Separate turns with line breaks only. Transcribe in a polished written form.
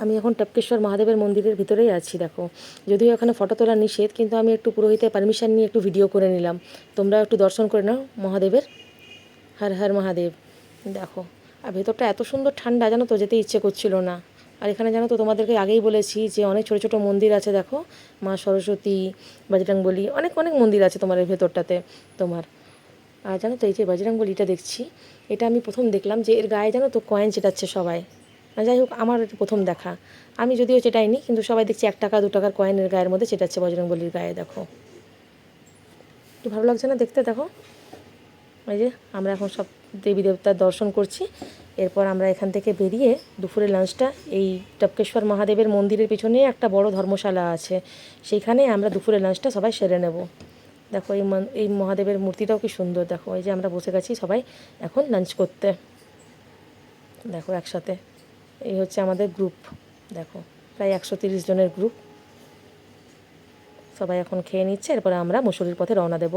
আমি এখন টপকেশ্বর মহাদেবের মন্দিরের ভিতরেই আছি। দেখো, যদিও এখানে ফটো তোলা নিষেধ, কিন্তু আমি একটু পুরোহিতের পারমিশন নিয়ে একটু ভিডিও করে নিলাম। তোমরা একটু দর্শন করে নাও মহাদেবের। হর হর মহাদেব। দেখো, আর ভেতরটা এত সুন্দর ঠান্ডা, জানো তো, যেতে ইচ্ছে করছিল না। আর এখানে জানো তো, তোমাদেরকে আগেই বলেছি যে অনেক ছোটো ছোটো মন্দির আছে। দেখো, মা সরস্বতী, বজরংবলী, অনেক অনেক মন্দির আছে তোমার এই ভেতরটাতে তোমার। আর জানো তো, এই যে বজরংবলীটা দেখছি, এটা আমি প্রথম দেখলাম যে এর গায়ে জানো তো কয়েন চেটাচ্ছে সবাই। যাই হোক, আমার এটা প্রথম দেখা। আমি যদিও চেটাইনি, কিন্তু সবাই দেখছি 1 টাকা 2 টাকার কয়েনের গায়ের মধ্যে চেটাচ্ছে বজরংবলীর গায়ে। দেখো, একটু ভালো লাগছে না দেখতে? দেখো, এই যে আমরা এখন সব দেবী দেবতার দর্শন করছি। এরপর আমরা এখান থেকে বেরিয়ে দুপুরে লাঞ্চটা এই টপকেশ্বর মহাদেবের মন্দিরের পিছনেই একটা বড় ধর্মশালা আছে, সেইখানে আমরা দুপুরে লাঞ্চটা সবাই সেরে নেব। দেখো, এই মহাদেবের মূর্তিটাও কি সুন্দর। দেখো, এই যে আমরা বসে গেছি সবাই এখন লাঞ্চ করতে। দেখো, একসাথে এই হচ্ছে আমাদের গ্রুপ। দেখো, প্রায় 130 জনের গ্রুপ। সবাই এখন খেয়ে নিচ্ছে, এরপরে আমরা মুসুরির পথে রওনা দেব।